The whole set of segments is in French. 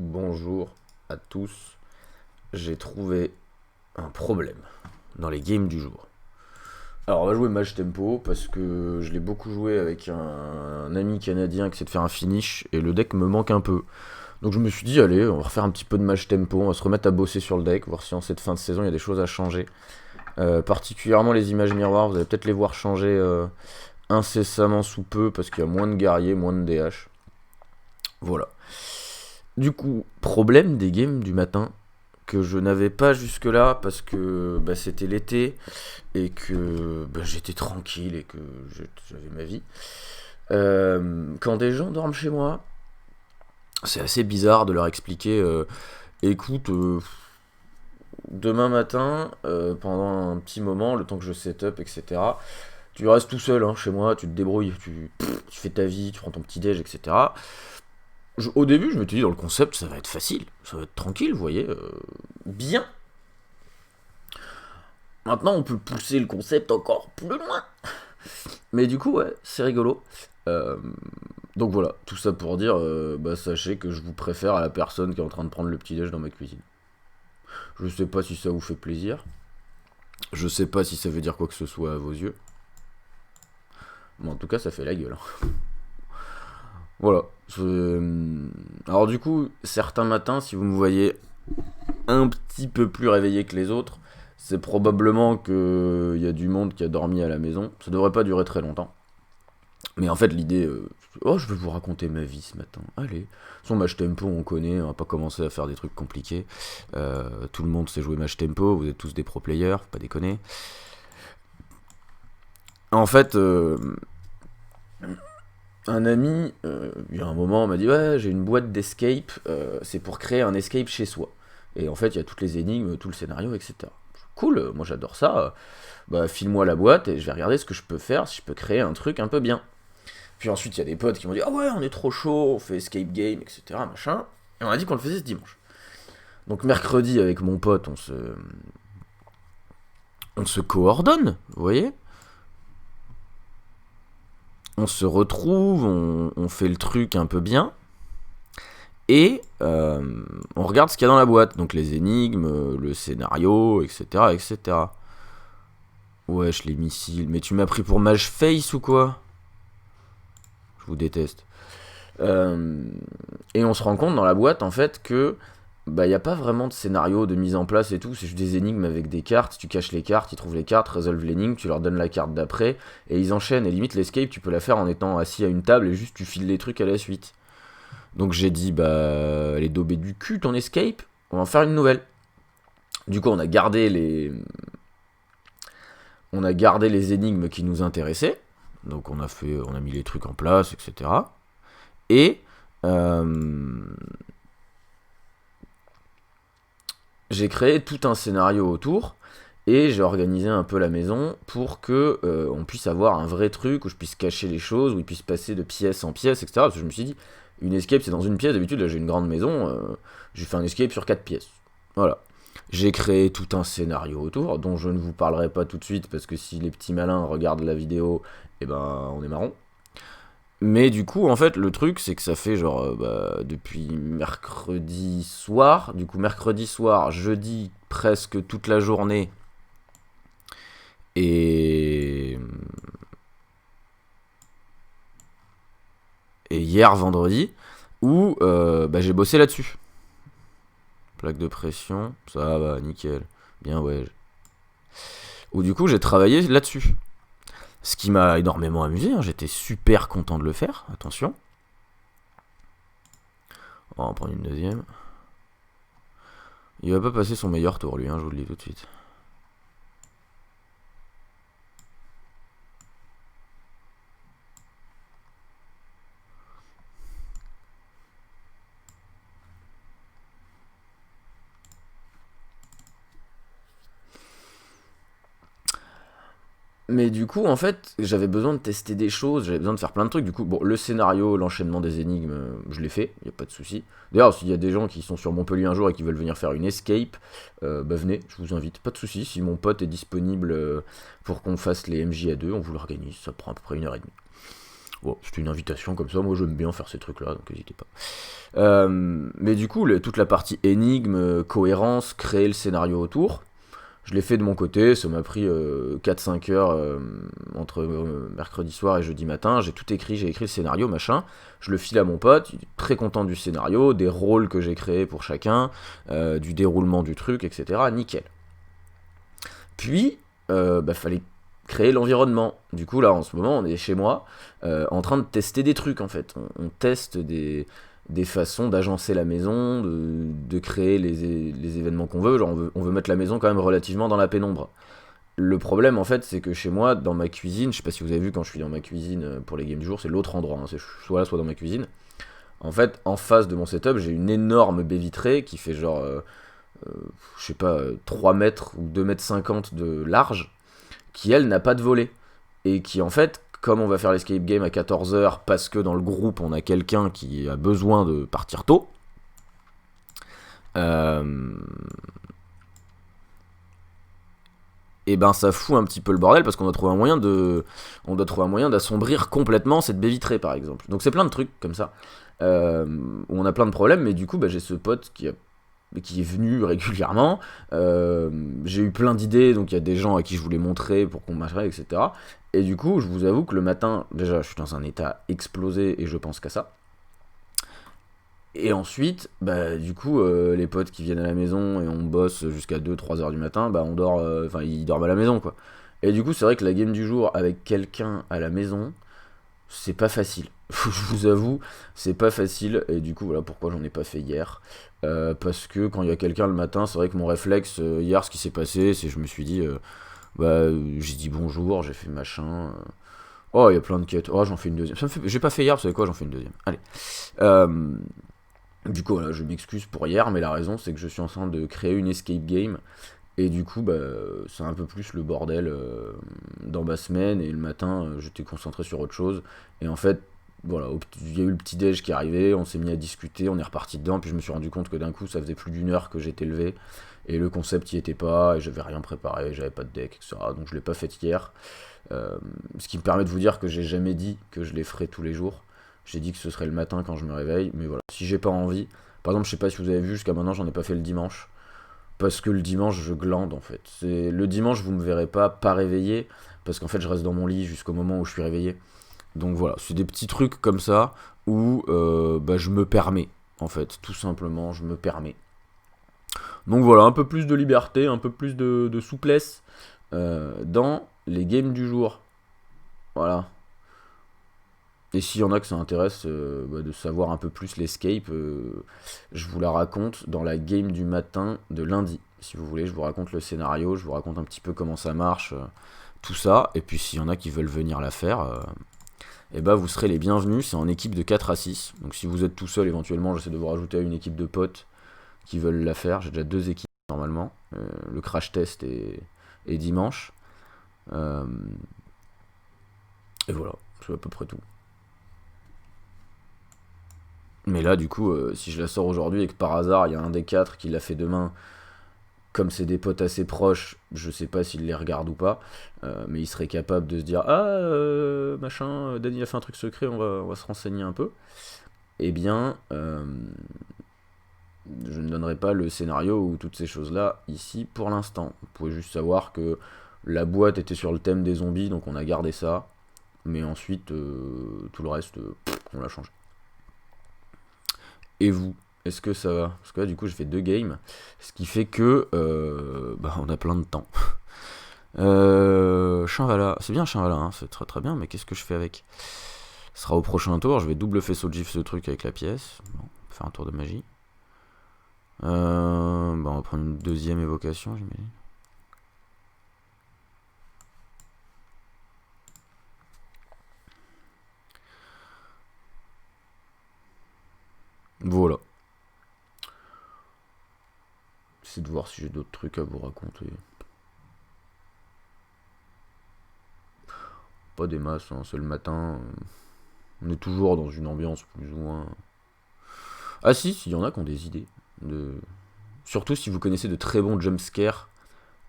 Bonjour à tous. J'ai trouvé un problème dans les games du jour. Alors on va jouer match tempo parce que je l'ai beaucoup joué avec un ami canadien qui essaie de faire un finish et le deck me manque un peu. Donc je me suis dit allez, on va refaire un petit peu de match tempo, on va se remettre à bosser sur le deck, voir si en cette fin de saison il y a des choses à changer. Particulièrement les images miroirs, vous allez peut-être les voir changer incessamment sous peu parce qu'il y a moins de guerriers, moins de DH. Voilà. Du coup, problème des games du matin que je n'avais pas jusque-là parce que c'était l'été et que j'étais tranquille et que j'avais ma vie. Quand des gens dorment chez moi, c'est assez bizarre de leur expliquer écoute, demain matin, pendant un petit moment, le temps que je set up, etc., tu restes tout seul chez moi, tu te débrouilles, tu fais ta vie, tu prends ton petit déj, etc. Au début, je m'étais dit dans le concept, ça va être facile, ça va être tranquille, vous voyez, bien. Maintenant, on peut pousser le concept encore plus loin. Mais du coup, ouais, c'est rigolo. Euh, donc voilà, tout ça pour dire, sachez que je vous préfère à la personne qui est en train de prendre le petit-déj dans ma cuisine. Je sais pas si ça vous fait plaisir. Je sais pas si ça veut dire quoi que ce soit à vos yeux. Mais en tout cas, ça fait la gueule. Voilà. Alors du coup, certains matins, si vous me voyez un petit peu plus réveillé que les autres, c'est probablement qu'il y a du monde qui a dormi à la maison. Ça devrait pas durer très longtemps. Mais en fait, l'idée, je vais vous raconter ma vie ce matin. Allez, son match tempo, on connaît, on va pas commencer à faire des trucs compliqués. Tout le monde sait jouer match tempo, vous êtes tous des pro players, faut pas déconner. En fait, un ami, il y a un moment, m'a dit ouais, j'ai une boîte d'escape, c'est pour créer un escape chez soi. Et en fait, il y a toutes les énigmes, tout le scénario, etc. Cool, moi j'adore ça. File-moi la boîte et je vais regarder ce que je peux faire, si je peux créer un truc un peu bien. Puis ensuite, il y a des potes qui m'ont dit ah ouais, on est trop chaud, on fait escape game, etc. Machin. Et on a dit qu'on le faisait ce dimanche. Donc mercredi, avec mon pote, on se coordonne, vous voyez. On se retrouve, on fait le truc un peu bien. Et on regarde ce qu'il y a dans la boîte. Donc les énigmes, le scénario, etc. etc. Wesh, les missiles. Mais tu m'as pris pour Mage Face ou quoi? Je vous déteste. Et on se rend compte dans la boîte, en fait, que il n'y a pas vraiment de scénario, de mise en place et tout. C'est juste des énigmes avec des cartes. Tu caches les cartes, ils trouvent les cartes, résolvent l'énigme, tu leur donnes la carte d'après. Et ils enchaînent. Et limite, l'escape, tu peux la faire en étant assis à une table et juste tu files les trucs à la suite. Donc j'ai dit, elle est daubée du cul ton escape, on va en faire une nouvelle. Du coup, on a gardé les énigmes qui nous intéressaient. Donc on a mis les trucs en place, etc. Et j'ai créé tout un scénario autour. Et j'ai organisé un peu la maison pour que on puisse avoir un vrai truc où je puisse cacher les choses, où il puisse passer de pièce en pièce, etc. Parce que je me suis dit, une escape c'est dans une pièce, d'habitude là j'ai une grande maison, j'ai fait un escape sur 4 pièces. Voilà. J'ai créé tout un scénario autour, dont je ne vous parlerai pas tout de suite, parce que si les petits malins regardent la vidéo, on est marron. Mais du coup, en fait, le truc, c'est que ça fait genre, depuis mercredi soir, jeudi, presque toute la journée, et, et hier vendredi, où j'ai bossé là-dessus. Plaque de pression, ça va, nickel. Bien, ouais. Où du coup, j'ai travaillé là-dessus. Ce qui m'a énormément amusé, j'étais super content de le faire, attention. On va en prendre une deuxième. Il va pas passer son meilleur tour, lui, je vous le dis tout de suite. Mais du coup, en fait, j'avais besoin de tester des choses, j'avais besoin de faire plein de trucs. Du coup, le scénario, l'enchaînement des énigmes, je l'ai fait, y a pas de souci. D'ailleurs, s'il y a des gens qui sont sur Montpellier un jour et qui veulent venir faire une escape, venez, je vous invite, pas de souci. Si mon pote est disponible pour qu'on fasse les MJ à deux, on vous l'organise, ça prend à peu près 1 heure et demie. Bon, c'est une invitation comme ça, moi j'aime bien faire ces trucs-là, donc n'hésitez pas. Mais du coup, toute la partie énigme, cohérence, créer le scénario autour, je l'ai fait de mon côté, ça m'a pris 4-5 heures entre mercredi soir et jeudi matin, j'ai tout écrit, j'ai écrit le scénario, machin, je le file à mon pote, il est très content du scénario, des rôles que j'ai créés pour chacun, du déroulement du truc, etc. Nickel. Puis, fallait créer l'environnement. Du coup, là, en ce moment, on est chez moi, en train de tester des trucs, en fait. On teste des façons d'agencer la maison, de créer les événements qu'on veut. Genre, on veut mettre la maison quand même relativement dans la pénombre. Le problème, en fait, c'est que chez moi, dans ma cuisine, je sais pas si vous avez vu quand je suis dans ma cuisine pour les games du jour, c'est l'autre endroit, hein, c'est soit là, soit dans ma cuisine. En fait, en face de mon setup, j'ai une énorme baie vitrée qui fait genre, je sais pas, 3 mètres ou 2 mètres 50 de large, qui elle n'a pas de volet. Et qui en fait, comme on va faire l'escape game à 14h parce que dans le groupe on a quelqu'un qui a besoin de partir tôt, euh, et ben ça fout un petit peu le bordel parce qu'on doit trouver un moyen d'assombrir complètement cette baie vitrée par exemple. Donc c'est plein de trucs comme ça où on a plein de problèmes, mais du coup j'ai ce pote qui est venu régulièrement. J'ai eu plein d'idées, donc il y a des gens à qui je voulais montrer pour qu'on m'achète, etc. Et du coup, je vous avoue que le matin, déjà, je suis dans un état explosé et je pense qu'à ça. Et ensuite, du coup, les potes qui viennent à la maison et on bosse jusqu'à 2-3 heures du matin, on dort, ils dorment à la maison, quoi. Et du coup, c'est vrai que la game du jour avec quelqu'un à la maison, c'est pas facile. Je vous avoue, c'est pas facile. Et du coup, voilà pourquoi j'en ai pas fait hier. Parce que quand il y a quelqu'un le matin, c'est vrai que mon réflexe, hier, ce qui s'est passé, c'est que je me suis dit, j'ai dit bonjour, j'ai fait machin. Oh, il y a plein de quêtes. Oh, j'en fais une deuxième. J'ai pas fait hier, vous savez quoi, j'en fais une deuxième. Allez. Euh, du coup, voilà, je m'excuse pour hier, mais la raison, c'est que je suis en train de créer une escape game. Et du coup, c'est un peu plus le bordel dans ma semaine. Et le matin, j'étais concentré sur autre chose. Et en fait, voilà, il y a eu le petit déj qui est arrivé, on s'est mis à discuter, on est reparti dedans. Puis je me suis rendu compte que d'un coup, ça faisait plus d'1 heure que j'étais levé. Et le concept y était pas, et j'avais rien préparé, j'avais pas de deck, etc. Donc je l'ai pas fait hier. Ce qui me permet de vous dire que j'ai jamais dit que je les ferais tous les jours. J'ai dit que ce serait le matin quand je me réveille. Mais voilà, si j'ai pas envie. Par exemple, je sais pas si vous avez vu, jusqu'à maintenant, j'en ai pas fait le dimanche parce que le dimanche je glande en fait. Le dimanche vous me verrez pas réveillé parce qu'en fait je reste dans mon lit jusqu'au moment où je suis réveillé. Donc voilà, c'est des petits trucs comme ça où je me permets en fait, tout simplement je me permets. Donc voilà, un peu plus de liberté, un peu plus de souplesse dans les games du jour. Voilà. Et s'il y en a que ça intéresse de savoir un peu plus l'escape, je vous la raconte dans la game du matin de lundi. Si vous voulez, je vous raconte le scénario, je vous raconte un petit peu comment ça marche, tout ça. Et puis s'il y en a qui veulent venir la faire, vous serez les bienvenus. C'est en équipe de 4 à 6. Donc si vous êtes tout seul, éventuellement, j'essaie de vous rajouter à une équipe de potes qui veulent la faire. J'ai déjà 2 équipes normalement. Le crash test est dimanche. Euh, et voilà, c'est à peu près tout. Mais là, du coup, si je la sors aujourd'hui et que par hasard, il y a un des 4 qui l'a fait demain, comme c'est des potes assez proches, je sais pas s'il les regarde ou pas, mais il serait capable de se dire ah, machin, Danny a fait un truc secret, on va se renseigner un peu. Eh bien, je ne donnerai pas le scénario ou toutes ces choses-là ici pour l'instant. Vous pouvez juste savoir que la boîte était sur le thème des zombies, donc on a gardé ça. Mais ensuite, tout le reste, on l'a changé. Et vous, est-ce que ça va? Parce que là, du coup, j'ai fait 2 games, ce qui fait que on a plein de temps. Shinvala, c'est bien Shinvala, hein, c'est très très bien, mais qu'est-ce que je fais avec? Ce sera au prochain tour, je vais double faisceau de gif ce truc avec la pièce. Bon, on va faire un tour de magie. On va prendre une deuxième évocation, j'imagine. Voilà. J'essaie de voir si j'ai d'autres trucs à vous raconter. Pas des masses, hein, c'est le matin. On est toujours dans une ambiance plus ou moins. Ah si, il y en a qui ont des idées. Surtout si vous connaissez de très bons jumpscares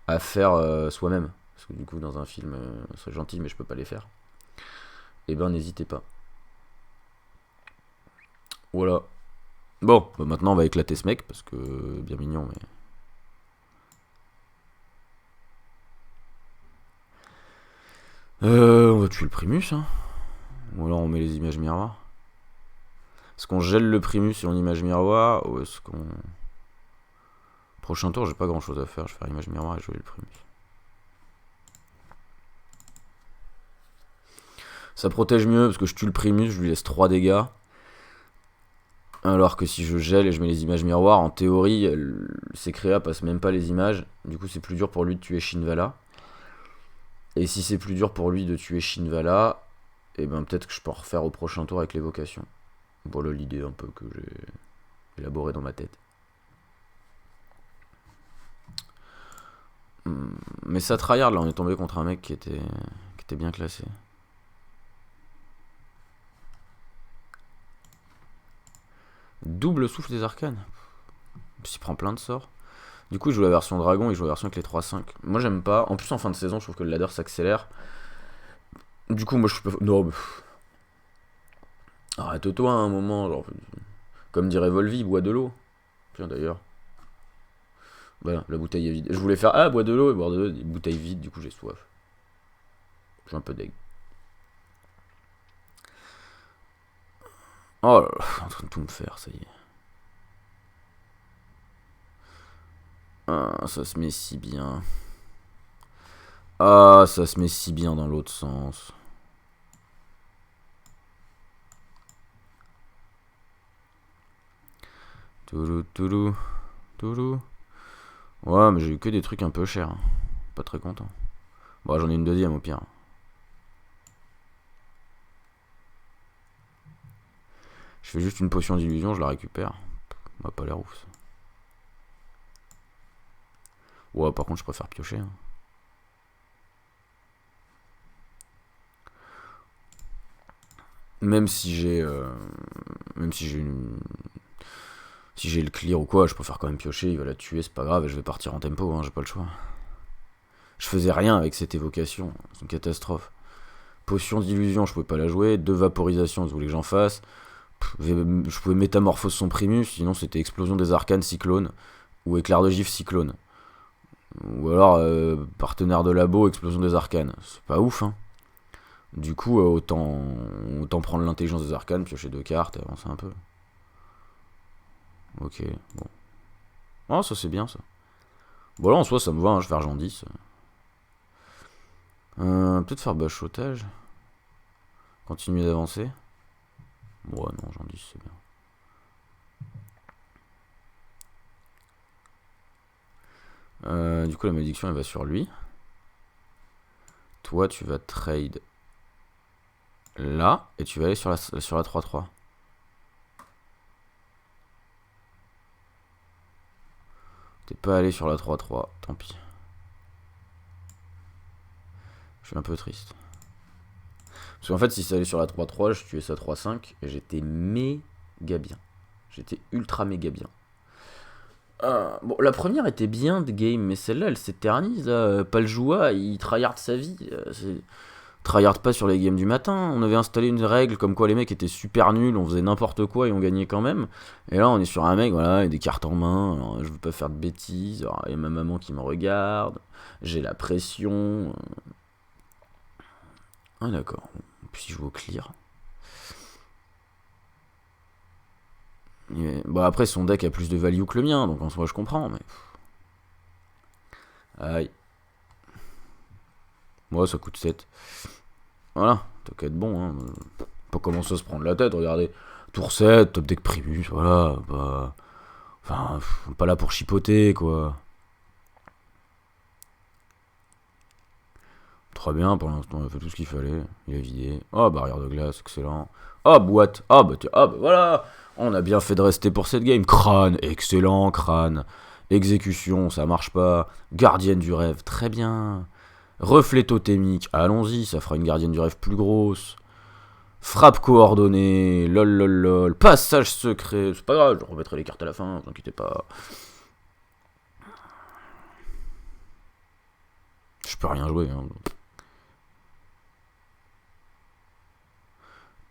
à faire soi-même. Parce que du coup, dans un film, ce serait gentil, mais je peux pas les faire. Eh ben, n'hésitez pas. Voilà. Bon, bah maintenant on va éclater ce mec, parce que bien mignon, mais... On va tuer le Primus, hein. Ou alors on met les images miroirs. Est-ce qu'on gèle le Primus et on image miroir, ou est-ce qu'on... Prochain tour, j'ai pas grand chose à faire, je vais faire image miroir et jouer le Primus. Ça protège mieux, parce que je tue le Primus, je lui laisse 3 dégâts. Alors que si je gèle et je mets les images miroirs, en théorie, ses créas passent même pas les images. Du coup, c'est plus dur pour lui de tuer Shinvala. Et si c'est plus dur pour lui de tuer Shinvala, et ben peut-être que je peux en refaire au prochain tour avec l'évocation. Voilà l'idée un peu que j'ai élaborée dans ma tête. Mais ça tryhard là, on est tombé contre un mec qui était bien classé. Double souffle des arcanes. Il prend plein de sorts. Du coup, il joue la version dragon, il joue la version avec les 3-5. Moi, j'aime pas. En plus, en fin de saison, je trouve que le ladder s'accélère. Du coup, moi, je suis pas. Non, mais... Arrête-toi à un moment. Genre, comme dirait Volvi, bois de l'eau. Tiens, d'ailleurs. Voilà, la bouteille est vide. Je voulais faire bois de l'eau et boire de l'eau, des bouteilles vides, du coup, j'ai soif. Je suis un peu deg. Oh là là, en train de tout me faire, ça y est. Ah, ça se met si bien. Ah, ça se met si bien dans l'autre sens. Toulou, toulou, toulou. Ouais, mais j'ai eu que des trucs un peu chers. Pas très content. Bon, j'en ai une deuxième au pire. Je fais juste une potion d'illusion, je la récupère. Bah, pas l'air ouf ça. Ouais, par contre, je préfère piocher. Hein. Même si j'ai. Même si j'ai une. Si j'ai le clear ou quoi, je préfère quand même piocher, il va la tuer, c'est pas grave, et je vais partir en tempo, hein, j'ai pas le choix. Je faisais rien avec cette évocation, c'est une catastrophe. Potion d'illusion, je pouvais pas la jouer, 2 vaporisations, vous voulez que j'en fasse. Je pouvais métamorphose son primus, sinon c'était explosion des arcanes cyclone, ou éclair de gifle cyclone. Ou alors partenaire de labo, explosion des arcanes. C'est pas ouf, hein. Du coup, autant prendre l'intelligence des arcanes, piocher 2 cartes et avancer un peu. Ok, bon. Oh, ça c'est bien ça. Bon là en soi ça me va, hein, je vais faire Jean 10. Peut-être faire bachotage. Continuer d'avancer. Ouais non, Jean 10 c'est bien. Du coup la malédiction elle va sur lui. Toi tu vas trade là et tu vas aller sur la 3-3. T'es pas allé sur la 3-3, tant pis. Je suis un peu triste. Parce qu'en fait si c'est allé sur la 3-3, je tuais sa 3-5 et j'étais méga bien. J'étais ultra méga bien. Bon, la première était bien de game, mais celle-là, elle s'éternise. Paljoua, il tryhard sa vie. Tryhard pas sur les games du matin. On avait installé une règle comme quoi les mecs étaient super nuls, on faisait n'importe quoi et on gagnait quand même. Et là, on est sur un mec, voilà, il a des cartes en main. Alors, je veux pas faire de bêtises. Il y a ma maman qui me regarde. J'ai la pression. Ah, d'accord. Puis je joue au clear. Bon, après, son deck a plus de value que le mien, donc en soi, je comprends, mais. Aïe. Moi, ça coûte 7. Voilà, t'as qu'à être bon, hein. Pas commencer à se prendre la tête, regardez. Tour 7, top deck Primus, voilà. Bah. Enfin, pas là pour chipoter, quoi. Très bien, pour l'instant, il a fait tout ce qu'il fallait. Il a vidé. Oh, barrière de glace, excellent. Oh, boîte. Ah, bah, voilà. On a bien fait de rester pour cette game. Crâne, excellent, crâne. Exécution, ça marche pas. Gardienne du rêve, très bien. Reflet totémique, allons-y, ça fera une gardienne du rêve plus grosse. Frappe coordonnée, lol lol lol. Passage secret, c'est pas grave, je remettrai les cartes à la fin, vous inquiétez pas. Je peux rien jouer. Hein.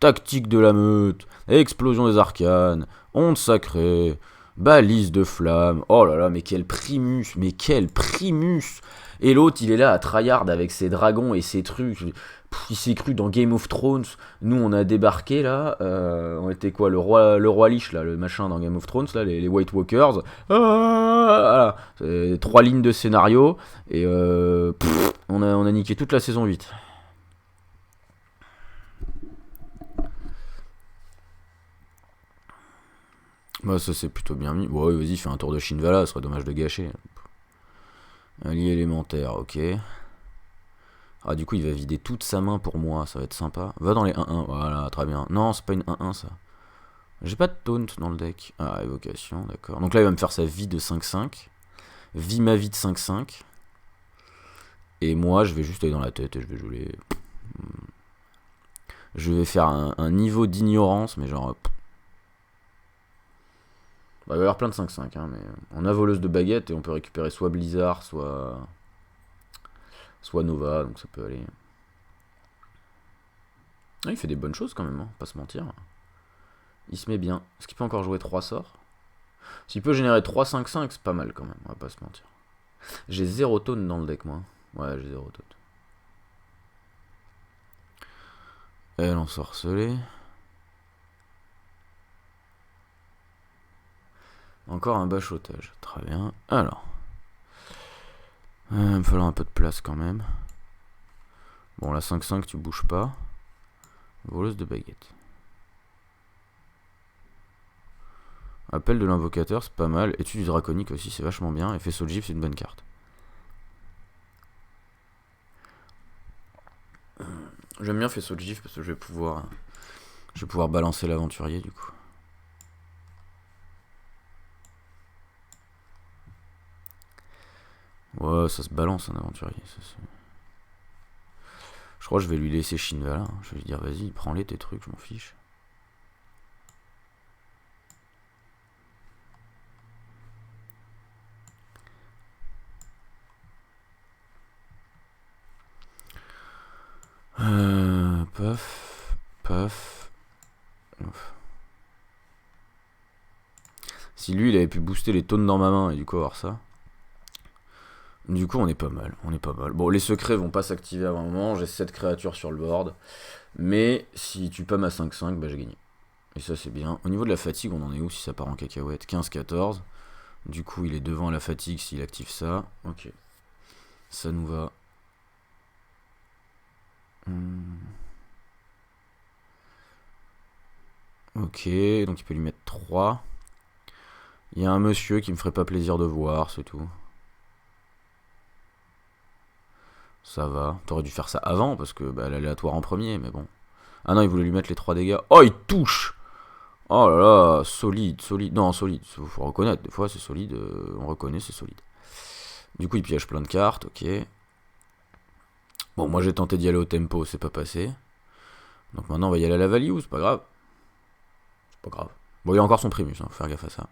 tactique de la meute, explosion des arcanes, onde sacrée, balise de flamme. Oh là là, mais quel primus, mais quel primus. Et l'autre, il est là à tryhard avec ses dragons et ses trucs. Il s'est cru dans Game of Thrones. Nous, on a débarqué là. On était quoi, le roi Lich, là, le machin dans Game of Thrones, là, les White Walkers. Voilà. 3 lignes de scénario. Et on a niqué toute la saison 8. Bah, ça c'est plutôt bien mis. Bon, ouais, vas-y, fais un tour de Shinvala, ce serait dommage de gâcher. Allié élémentaire, ok. Ah, du coup, il va vider toute sa main pour moi, ça va être sympa. Va dans les 1-1, voilà, très bien. Non, c'est pas une 1-1 ça. J'ai pas de taunt dans le deck. Ah, évocation, d'accord. Donc là, il va me faire sa vie de 5-5. Vie ma vie de 5-5. Et moi, je vais juste aller dans la tête et je vais jouer. Je vais faire un niveau d'ignorance, mais genre. Bah, il va y avoir plein de 5-5, hein, mais on a voleuse de baguette et on peut récupérer soit Blizzard, soit Nova, donc ça peut aller. Ah, il fait des bonnes choses quand même, hein, pas se mentir. Il se met bien. Est-ce qu'il peut encore jouer 3 sorts? S'il peut générer 3-5-5, c'est pas mal quand même, on va pas se mentir. J'ai 0 taunt dans le deck, moi. Ouais, j'ai 0 taunt. Elle ensorcelée. Encore un bachotage, très bien. Alors. Il va me falloir un peu de place quand même. Bon, la 5-5, tu bouges pas. Voleuse de baguette. Appel de l'invocateur, c'est pas mal. Étude du draconique aussi, c'est vachement bien. Et faisceau de gifle, c'est une bonne carte. J'aime bien faisceau de gifle parce que je vais pouvoir balancer l'aventurier du coup. Ouais, ça se balance un aventurier. Je crois que je vais lui laisser Shinvala. Hein. Je vais lui dire vas-y, prends-les tes trucs, je m'en fiche. Paf, paf. Ouf. Si lui il avait pu booster les taunes dans ma main et du coup avoir ça. Du coup on est pas mal, Bon, les secrets vont pas s'activer avant un moment, j'ai 7 créatures sur le board. Mais si tu pas ma 5-5, bah j'ai gagné. Et ça c'est bien. Au niveau de la fatigue, on en est où si ça part en cacahuète? 15-14. Du coup il est devant la fatigue s'il active ça. Ok. Ça nous va. Ok, donc il peut lui mettre 3. Il y a un monsieur qui me ferait pas plaisir de voir, c'est tout. Ça va. T'aurais dû faire ça avant, parce que bah, l'aléatoire en premier, mais bon. Ah non, il voulait lui mettre les 3 dégâts. Oh, il touche! Oh là là, solide. Non, solide, faut reconnaître. Des fois, c'est solide, on reconnaît, c'est solide. Du coup, il piège plein de cartes, ok. Bon, moi j'ai tenté d'y aller au tempo, c'est pas passé. Donc maintenant, on va y aller à la value, c'est pas grave. C'est pas grave. Bon, il y a encore son primus, hein, faut faire gaffe à ça.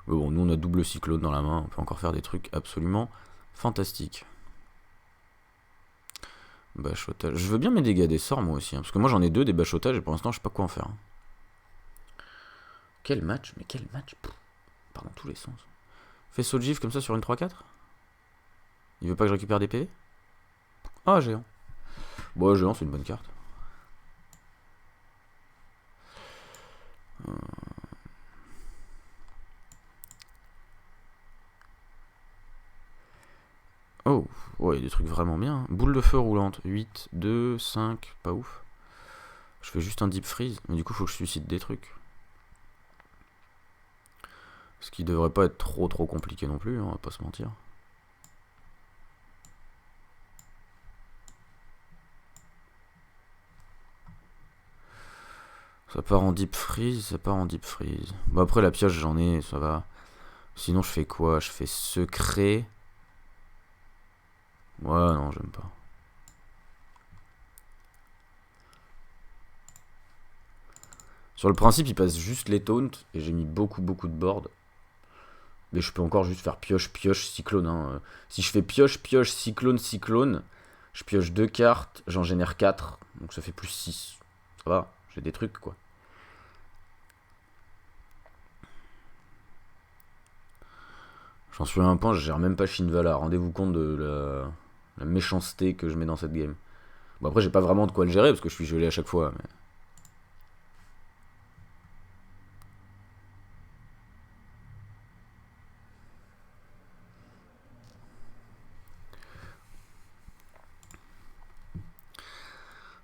Mais bon, nous on a double cyclone dans la main, on peut encore faire des trucs absolument fantastiques. Bachotage. Je veux bien mes dégâts des sorts moi aussi, hein, parce que moi j'en ai 2 des bachotages et pour l'instant je sais pas quoi en faire. Hein. Quel match? Mais quel match? Pardon, tous les sens. Faisceau de gifle comme ça sur une 3-4? Il veut pas que je récupère des PV? Ah, géant. Bon, géant c'est une bonne carte. Oh, ouais, il y a des trucs vraiment bien. Boule de feu roulante, 8, 2, 5, pas ouf. Je fais juste un deep freeze, mais du coup, faut que je suscite des trucs. Ce qui devrait pas être trop compliqué non plus, hein, on va pas se mentir. Ça part en deep freeze, Bon, après, la pioche, j'en ai, ça va. Sinon, je fais quoi? Je fais secret. Ouais, non, j'aime pas. Sur le principe, il passe juste les taunts, et j'ai mis beaucoup de board. Mais je peux encore juste faire pioche, cyclone. Hein. Si je fais pioche, cyclone, Je pioche 2 cartes, j'en génère 4, donc ça fait plus 6. Ça va, j'ai des trucs quoi. J'en suis à un point, je gère même pas Shinvala. Rendez-vous compte de la méchanceté que je mets dans cette game. Bon après j'ai pas vraiment de quoi le gérer parce que je suis gelé à chaque fois. Mais...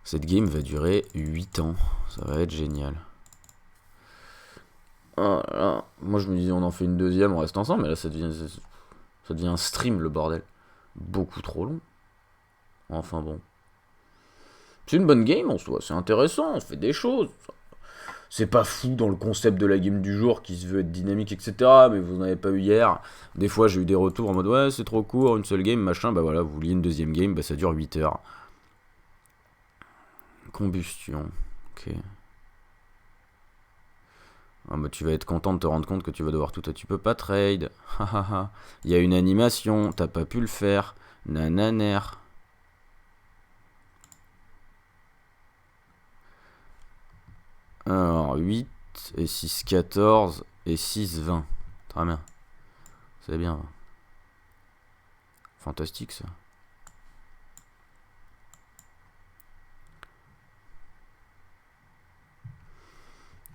Cette game va durer 8 ans. Ça va être génial. Oh là là. Moi je me disais on en fait une deuxième, on reste ensemble. Mais là ça devient un stream le bordel. Beaucoup trop long. Enfin bon. C'est une bonne game en soi. C'est intéressant. On fait des choses. C'est pas fou dans le concept de la game du jour qui se veut être dynamique, etc. Mais vous n'en avez pas eu hier. Des fois, j'ai eu des retours en mode ouais, c'est trop court, une seule game, machin. Bah voilà, vous vouliez une deuxième game, bah ça dure 8 heures. Combustion. Ok. Ah bah tu vas être content de te rendre compte que tu vas devoir tout. Tu peux pas trade. Il y a une animation, t'as pas pu le faire. Nananer. Alors 8 et 6, 14 et 6, 20. Très bien. C'est bien. Fantastique ça.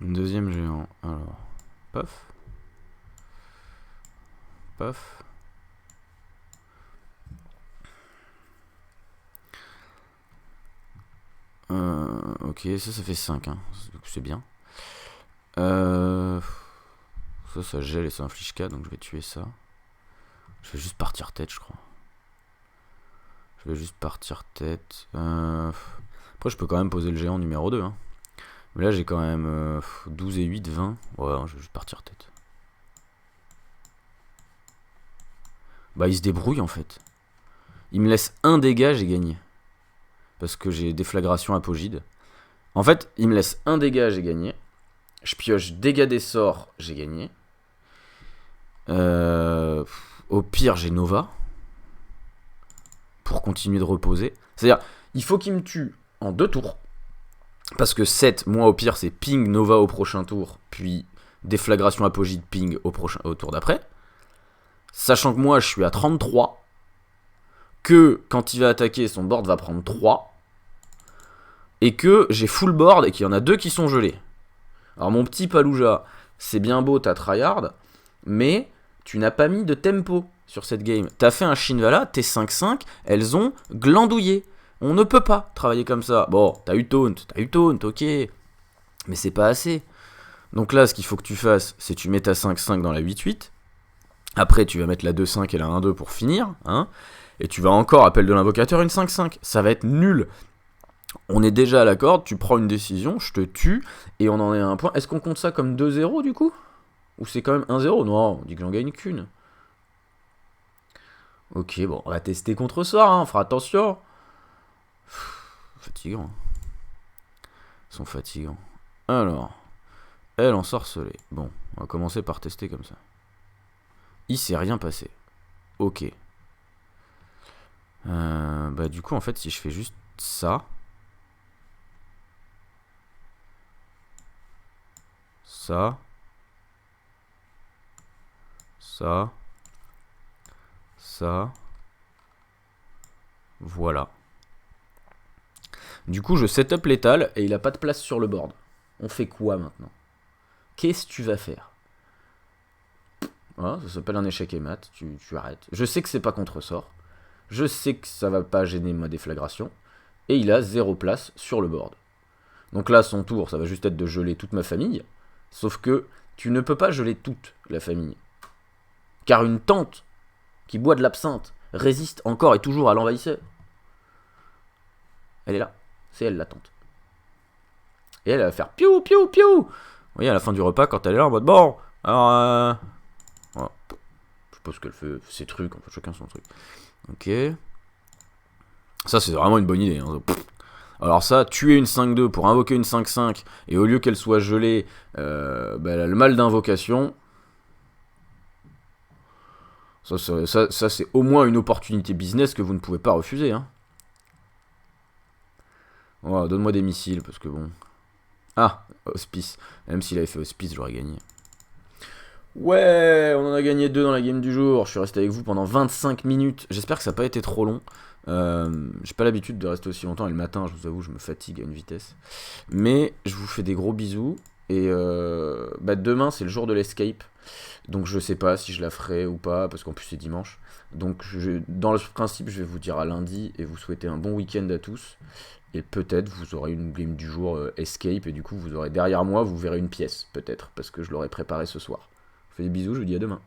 Une deuxième géant. Alors. Paf. Paf. Ok, ça fait 5. Hein. C'est bien. Ça gèle et ça inflige 4, donc je vais tuer ça. Je vais juste partir tête, je crois. Je vais juste partir tête. Après, je peux quand même poser le géant numéro 2. Hein. Mais là, j'ai quand même 12 et 8, 20. Ouais, je vais juste partir tête. Bah, il se débrouille en fait. Il me laisse un dégât, j'ai gagné. Parce que j'ai déflagration apogide. En fait, il me laisse un dégât, j'ai gagné. Je pioche dégâts des sorts, j'ai gagné. Au pire, j'ai Nova. Pour continuer de reposer. C'est-à-dire, il faut qu'il me tue en 2 tours. Parce que 7, moi au pire, c'est ping Nova au prochain tour. Puis déflagration apogide ping au tour d'après. Sachant que moi, je suis à 33. Que quand il va attaquer, son board va prendre 3. Et que j'ai full board et qu'il y en a 2 qui sont gelés. Alors mon petit Palouja, c'est bien beau ta tryhard, mais tu n'as pas mis de tempo sur cette game. T'as fait un Shinvala, tes 5-5, elles ont glandouillé. On ne peut pas travailler comme ça. Bon, t'as eu taunt, ok. Mais c'est pas assez. Donc là, ce qu'il faut que tu fasses, c'est tu mets ta 5-5 dans la 8-8. Après, tu vas mettre la 2-5 et la 1-2 pour finir. Hein, et tu vas encore, appel de l'invocateur, une 5-5. Ça va être nul. On est déjà à la corde, tu prends une décision, je te tue, et on en est à un point. Est-ce qu'on compte ça comme 2-0 du coup? Ou c'est quand même 1-0? Non, on dit que j'en gagne qu'une. Ok, bon, on va tester contre ça, hein, on fera attention. Fatigant. Ils sont fatigants. Alors, elle ensorcelée. Bon, on va commencer par tester comme ça. Il s'est rien passé. Ok. Bah du coup, en fait, si je fais juste ça... Ça. Ça. Ça. Voilà. Du coup, je setup l'étal et il a pas de place sur le board. On fait quoi maintenant? Qu'est-ce que tu vas faire? Voilà, ça s'appelle un échec et mat. Tu arrêtes. Je sais que c'est pas contre-sort. Je sais que ça va pas gêner ma déflagration. Et il a 0 place sur le board. Donc là, son tour, ça va juste être de geler toute ma famille. Sauf que tu ne peux pas geler toute la famille. Car une tante qui boit de l'absinthe résiste encore et toujours à l'envahisseur. Elle est là. C'est elle la tante. Et elle va faire piou piou piou. Vous voyez, à la fin du repas, quand elle est là en mode bon, alors voilà. Je suppose qu'elle fait ses trucs, en fait, chacun son truc. Ok. Ça, c'est vraiment une bonne idée. Hein. Alors ça, tuer une 5-2 pour invoquer une 5-5, et au lieu qu'elle soit gelée, bah, elle a le mal d'invocation. Ça c'est au moins une opportunité business que vous ne pouvez pas refuser. Hein. Oh, donne-moi des missiles, parce que bon... Ah, Hospice. Même s'il avait fait Hospice, j'aurais gagné. Ouais, on en a gagné 2 dans la game du jour. Je suis resté avec vous pendant 25 minutes. J'espère que ça n'a pas été trop long. J'ai pas l'habitude de rester aussi longtemps. Et le matin, je vous avoue, je me fatigue à une vitesse. Mais je vous fais des gros bisous. Et demain, c'est le jour de l'escape. Donc je sais pas si je la ferai ou pas, parce qu'en plus c'est dimanche. Donc dans le principe, je vais vous dire à lundi et vous souhaiter un bon week-end à tous. Et peut-être vous aurez une game du jour escape. Et du coup, vous aurez derrière moi, vous verrez une pièce, peut-être, parce que je l'aurai préparé ce soir. Je vous fais des bisous, je vous dis à demain.